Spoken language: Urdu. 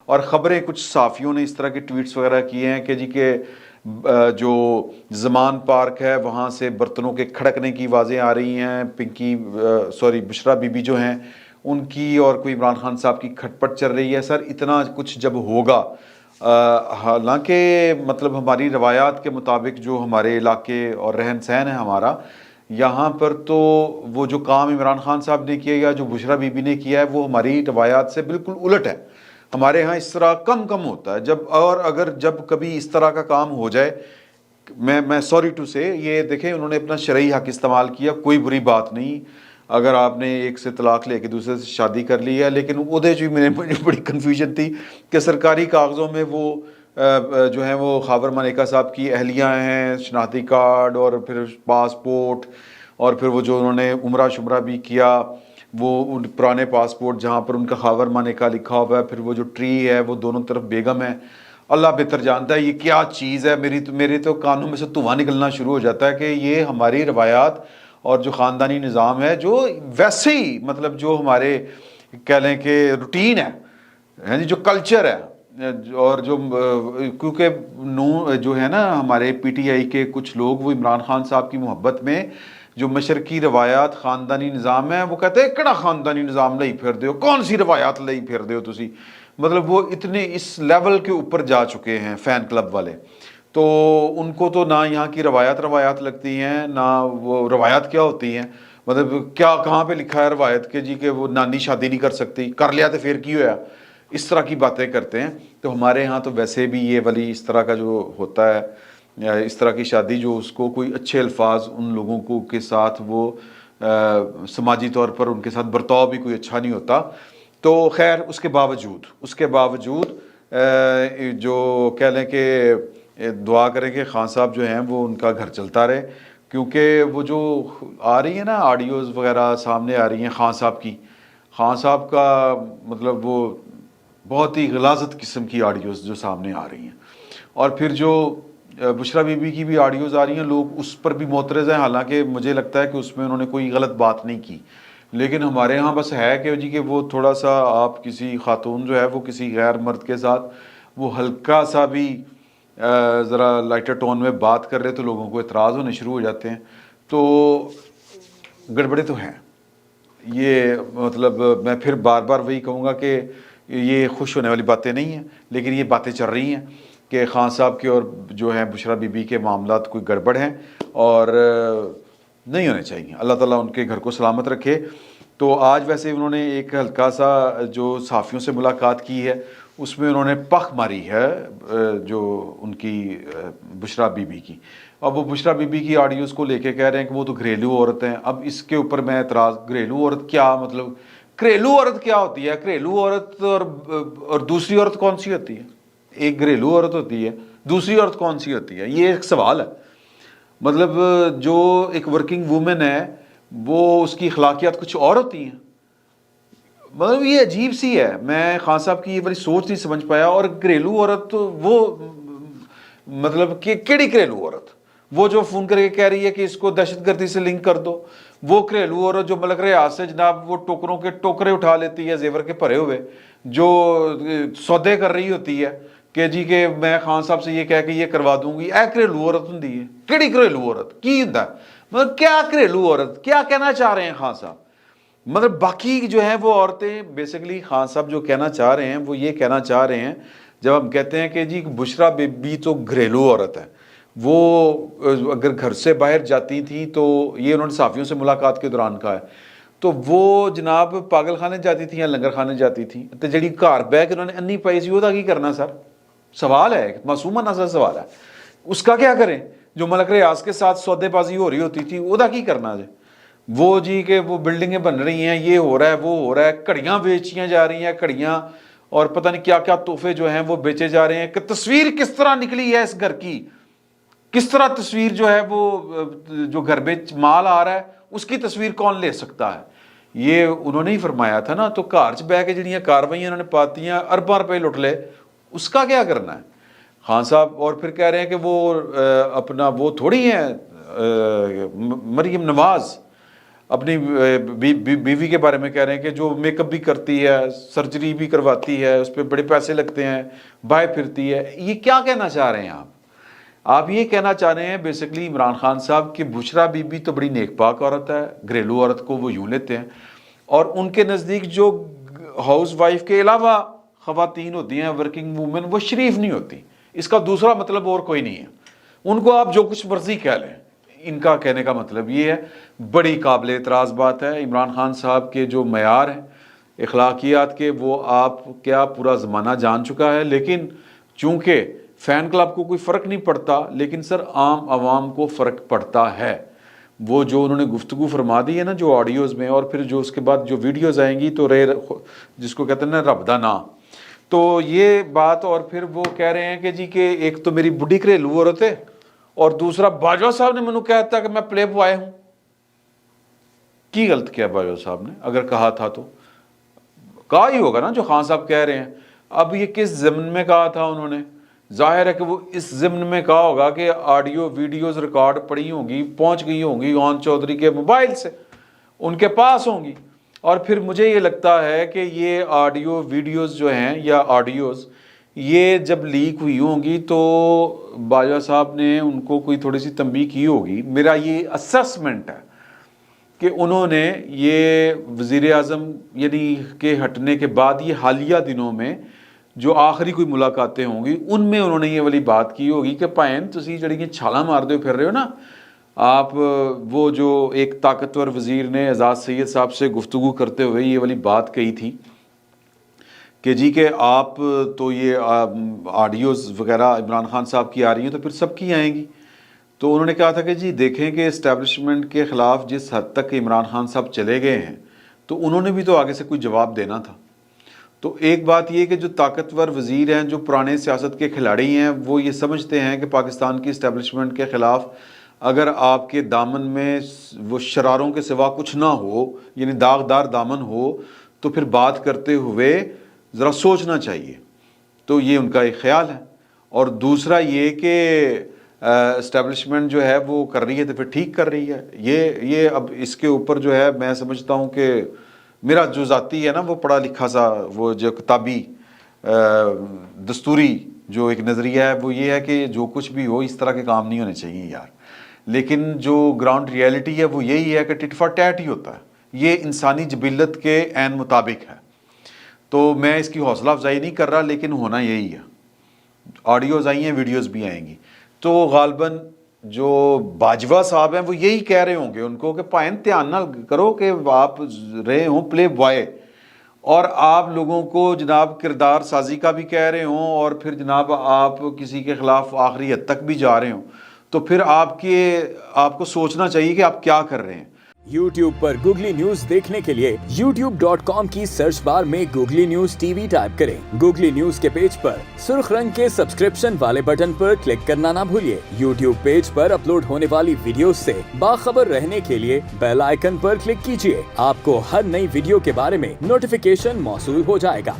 اور خبریں کچھ صحافیوں نے اس طرح کے ٹویٹس وغیرہ کیے ہیں کہ جی کہ جو زمان پارک ہے وہاں سے برتنوں کے کھڑکنے کی آوازیں آ رہی ہیں، بشرا بی بی جو ہیں ان کی اور کوئی عمران خان صاحب کی کھٹ پٹ چل رہی ہے۔ سر اتنا کچھ جب ہوگا، حالانکہ مطلب ہماری روایات کے مطابق جو ہمارے علاقے اور رہن سہن ہے ہمارا، یہاں پر تو وہ جو کام عمران خان صاحب نے کیا یا جو بشرا بی بی نے کیا ہے وہ ہماری روایات سے بالکل الٹ ہے۔ ہمارے ہاں اس طرح کم ہوتا ہے، جب کبھی اس طرح کا کام ہو جائے، میں سوری ٹو سے، یہ دیکھیں انہوں نے اپنا شرعی حق استعمال کیا، کوئی بری بات نہیں اگر آپ نے ایک سے طلاق لے کے دوسرے سے شادی کر لی ہے، لیکن وہ مجھے بڑی کنفیوژن تھی کہ سرکاری کاغذوں میں وہ جو ہیں وہ خاور مانیکا صاحب کی اہلیہ ہیں، شناختی کارڈ اور پھر پاسپورٹ، اور پھر وہ جو انہوں نے عمرہ شمرہ بھی کیا، وہ پرانے پاسپورٹ جہاں پر ان کا خاور مانیکا لکھا ہوا ہے، پھر وہ جو ٹری ہے وہ دونوں طرف بیگم ہے۔ اللہ بہتر جانتا ہے یہ کیا چیز ہے، میرے تو کانوں میں سے دھواں نکلنا شروع ہو جاتا ہے کہ یہ ہماری روایات اور جو خاندانی نظام ہے جو ویسے ہی مطلب جو ہمارے کہہ لیں کہ روٹین ہے، جو کلچر ہے، اور جو کیونکہ جو ہے نا ہمارے پی ٹی آئی کے کچھ لوگ وہ عمران خان صاحب کی محبت میں جو مشرقی روایات خاندانی نظام ہے وہ کہتے ہیں کہڑا خاندانی نظام لئی پھر دیو، کون سی روایات لئی پھر دیو تسی، مطلب وہ اتنے اس لیول کے اوپر جا چکے ہیں فین کلب والے، تو ان کو تو نہ یہاں کی روایات لگتی ہیں، نہ وہ روایات کیا ہوتی ہیں، مطلب کیا کہاں پہ لکھا ہے روایت کہ جی کہ وہ نانی شادی نہیں کر سکتی، کر لیا تو پھر کی ہوا، اس طرح کی باتیں کرتے ہیں۔ تو ہمارے ہاں تو ویسے بھی یہ والی اس طرح کا جو ہوتا ہے، اس طرح کی شادی جو اس کو کوئی اچھے الفاظ ان لوگوں کو کے ساتھ وہ سماجی طور پر ان کے ساتھ برتاؤ بھی کوئی اچھا نہیں ہوتا۔ تو خیر اس کے باوجود جو کہہ لیں کہ دعا کریں کہ خان صاحب جو ہیں وہ ان کا گھر چلتا رہے، کیونکہ وہ جو آ رہی ہیں نا آڈیوز وغیرہ سامنے آ رہی ہیں خان صاحب کا مطلب وہ بہت ہی غلاظت قسم کی آڈیوز جو سامنے آ رہی ہیں، اور پھر جو بشرا بی بی کی بھی آڈیوز آ رہی ہیں، لوگ اس پر بھی معترض ہیں، حالانکہ مجھے لگتا ہے کہ اس میں انہوں نے کوئی غلط بات نہیں کی، لیکن ہمارے ہاں بس ہے کہ جی کہ وہ تھوڑا سا آپ کسی خاتون جو ہے وہ کسی غیر مرد کے ساتھ وہ ہلکا سا بھی ذرا لائٹر ٹون میں بات کر رہے تو لوگوں کو اعتراض ہونے شروع ہو جاتے ہیں، تو گڑبڑے تو ہیں یہ، مطلب میں پھر بار بار وہی کہوں گا کہ یہ خوش ہونے والی باتیں نہیں ہیں، لیکن یہ باتیں چل رہی ہیں کہ خان صاحب کے اور جو ہیں بشرا بی بی کے معاملات کوئی گڑبڑ ہیں اور نہیں ہونے چاہیے۔ اللہ تعالیٰ ان کے گھر کو سلامت رکھے۔ تو آج ویسے انہوں نے ایک ہلکا سا جو صحافیوں سے ملاقات کی ہے اس میں انہوں نے پخ ماری ہے جو ان کی بشرا بی بی کی، اب وہ بشرا بی بی کی آڈیوز کو لے کے کہہ رہے ہیں کہ وہ تو گھریلو عورت ہیں۔ اب اس کے اوپر میں اعتراض، گھریلو عورت کیا مطلب، گھریلو عورت کیا ہوتی ہے؟ گھریلو عورت اور دوسری عورت کون سی ہوتی ہے؟ ایک گھریلو عورت ہوتی ہے، دوسری عورت کون سی ہوتی ہے؟ یہ ایک سوال ہے۔ مطلب جو ایک ورکنگ وومن ہے وہ اس کی اخلاقیات کچھ اور ہوتی ہیں، مطلب یہ عجیب سی ہے، میں خان صاحب کی یہ بڑی سوچ نہیں سمجھ پایا۔ اور گھریلو عورت وہ مطلب کہ کیڑی گھریلو عورت، وہ جو فون کر کے کہہ رہی ہے کہ اس کو دہشت گردی سے لنک کر دو، وہ گھریلو عورت جو ملک ریاض سے جناب وہ ٹوکروں کے ٹوکرے اٹھا لیتی ہے زیور کے بھرے ہوئے، جو سودے کر رہی ہوتی ہے کہ جی کہ میں خان صاحب سے یہ کہہ کے یہ کروا دوں گی، اے گھریلو عورت ہوں ہے، کیڑی گھریلو عورت کی ہوں، مطلب کیا گھریلو عورت کیا کہنا چاہ رہے ہیں خان صاحب؟ مطلب باقی جو ہیں وہ عورتیں بیسیکلی خان صاحب جو کہنا چاہ رہے ہیں وہ یہ کہنا چاہ رہے ہیں، جب ہم کہتے ہیں کہ جی بشرا بی بی تو گھریلو عورت ہے، وہ اگر گھر سے باہر جاتی تھیں تو یہ انہوں نے صحافیوں سے ملاقات کے دوران کہا ہے، تو وہ جناب پاگل خانے جاتی تھیں یا لنگر خانے جاتی تھیں، تو جڑی گھر بہ کے انہوں نے انی پائی سی وہ کی کرنا؟ سر سوال ہے، معصومانہ سا سوال ہے، اس کا کیا کریں؟ جو ملک ریاض کے ساتھ سودے بازی ہو رہی ہوتی تھی وہ کی کرنا جی؟ وہ جی کہ وہ بلڈنگیں بن رہی ہیں، یہ ہو رہا ہے وہ ہو رہا ہے، گھڑیاں بیچیاں جا رہی ہیں، گھڑیاں اور پتہ نہیں کیا کیا تحفے جو ہیں وہ بیچے جا رہے ہیں، کہ تصویر کس طرح نکلی ہے اس گھر کی، کس طرح تصویر جو ہے وہ جو گھر میں مال آ رہا ہے اس کی تصویر کون لے سکتا ہے؟ یہ انہوں نے ہی فرمایا تھا نا، تو گھر چ بہ کے جڑیاں کاروائیاں انہوں نے پاتی ہیں، ارباں روپے لٹ لے، اس کا کیا کرنا ہے خان صاحب؟ اور پھر کہہ رہے ہیں کہ وہ اپنا وہ تھوڑی ہیں مریم نواز، اپنی بیوی کے بارے میں کہہ رہے ہیں کہ جو میک اپ بھی کرتی ہے, سرجری بھی کرواتی ہے, اس پہ بڑے پیسے لگتے ہیں, باہر پھرتی ہے. یہ کیا کہنا چاہ رہے ہیں آپ یہ کہنا چاہ رہے ہیں بیسکلی عمران خان صاحب کہ بشرا بی بی تو بڑی نیک پاک عورت ہے, گھریلو عورت کو وہ یوں لیتے ہیں, اور ان کے نزدیک جو ہاؤس وائف کے علاوہ خواتین ہوتی ہیں, ورکنگ وومن, وہ شریف نہیں ہوتی. اس کا دوسرا مطلب اور کوئی نہیں ہے. ان کو آپ جو کچھ مرضی کہہ لیں, ان کا کہنے کا مطلب یہ ہے. بڑی قابل اعتراض بات ہے. عمران خان صاحب کے جو معیار ہیں اخلاقیات کے, وہ آپ کیا پورا زمانہ جان چکا ہے. لیکن چونکہ فین کلب کو کوئی فرق نہیں پڑتا, لیکن سر عام عوام کو فرق پڑتا ہے. وہ جو انہوں نے گفتگو فرما دی ہے نا جو آڈیوز میں, اور پھر جو اس کے بعد جو ویڈیوز آئیں گی تو جس کو کہتے ہیں نا رب دا نا, تو یہ بات. اور پھر وہ کہہ رہے ہیں کہ جی کہ ایک تو میری بڈھی گھریلو عورت ہے, اور دوسرا باجوہ صاحب نے منو کہتا کہ میں پلے بوائے ہوں. کی غلط کیا باجوہ صاحب نے؟ اگر کہا تھا تو کہا ہی ہوگا نا جو خان صاحب کہہ رہے ہیں. اب یہ کس ضمن میں کہا تھا انہوں نے؟ ظاہر ہے کہ وہ اس ضمن میں کہا ہوگا کہ آڈیو ویڈیوز ریکارڈ پڑی ہوں گی, پہنچ گئی ہوں گی اون چودھری کے موبائل سے, ان کے پاس ہوں گی. اور پھر مجھے یہ لگتا ہے کہ یہ آڈیو ویڈیوز جو ہیں یا آڈیوز یہ جب لیک ہوئی ہوں گی تو باجوہ صاحب نے ان کو کوئی تھوڑی سی تنبیہ کی ہوگی. میرا یہ اسسمنٹ ہے کہ انہوں نے یہ وزیر اعظم یعنی کہ ہٹنے کے بعد یہ حالیہ دنوں میں جو آخری کوئی ملاقاتیں ہوں گی ان میں انہوں نے یہ والی بات کی ہوگی کہ پائن تسی جڑی چھالا مار دے پھر رہے ہو نا آپ. وہ جو ایک طاقتور وزیر نے اعزاز سید صاحب سے گفتگو کرتے ہوئے یہ والی بات کہی تھی کہ جی کہ آپ تو یہ آڈیوز وغیرہ عمران خان صاحب کی آ رہی ہیں تو پھر سب کی آئیں گی. تو انہوں نے کہا تھا کہ جی دیکھیں کہ اسٹیبلشمنٹ کے خلاف جس حد تک عمران خان صاحب چلے گئے ہیں تو انہوں نے بھی تو آگے سے کوئی جواب دینا تھا. تو ایک بات یہ کہ جو طاقتور وزیر ہیں, جو پرانے سیاست کے کھلاڑی ہیں, وہ یہ سمجھتے ہیں کہ پاکستان کی اسٹیبلشمنٹ کے خلاف اگر آپ کے دامن میں وہ شراروں کے سوا کچھ نہ ہو, یعنی داغدار دامن ہو, تو پھر بات کرتے ہوئے ذرا سوچنا چاہیے. تو یہ ان کا ایک خیال ہے. اور دوسرا یہ کہ اسٹیبلشمنٹ جو ہے وہ کر رہی ہے تو پھر ٹھیک کر رہی ہے. یہ اب اس کے اوپر جو ہے میں سمجھتا ہوں کہ میرا جو ذاتی ہے نا وہ پڑھا لکھا سا وہ جو کتابی دستوری جو ایک نظریہ ہے وہ یہ ہے کہ جو کچھ بھی ہو اس طرح کے کام نہیں ہونے چاہیے یار. لیکن جو گراؤنڈ ریئلٹی ہے وہ یہی ہے کہ ٹٹ فار ٹیٹ ہی ہوتا ہے. یہ انسانی جبلت کے عین مطابق ہے. تو میں اس کی حوصلہ افزائی نہیں کر رہا, لیکن ہونا یہی ہے. آڈیوز آئی ہیں, ویڈیوز بھی آئیں گی. تو غالباً جو باجوہ صاحب ہیں وہ یہی کہہ رہے ہوں گے ان کو کہ پائن دھیان نہ کرو کہ آپ رہے ہوں پلے بوائے, اور آپ لوگوں کو جناب کردار سازی کا بھی کہہ رہے ہوں, اور پھر جناب آپ کسی کے خلاف آخری حد تک بھی جا رہے ہوں, تو پھر آپ کو سوچنا چاہیے کہ آپ کیا کر رہے ہیں. YouTube پر گوگلی نیوز دیکھنے کے لیے youtube.com کی سرچ بار میں googly news T V type کریں. گوگلی نیوز کے پیج پر سرخ رنگ کے سبسکرپشن والے بٹن پر کلک کرنا نہ بھولیے. YouTube پیج پر اپلوڈ ہونے والی ویڈیوز سے باخبر رہنے کے لیے بیل آئیکن پر کلک کیجیے. آپ کو ہر نئی ویڈیو کے بارے میں نوٹیفیکیشن موصول ہو جائے گا.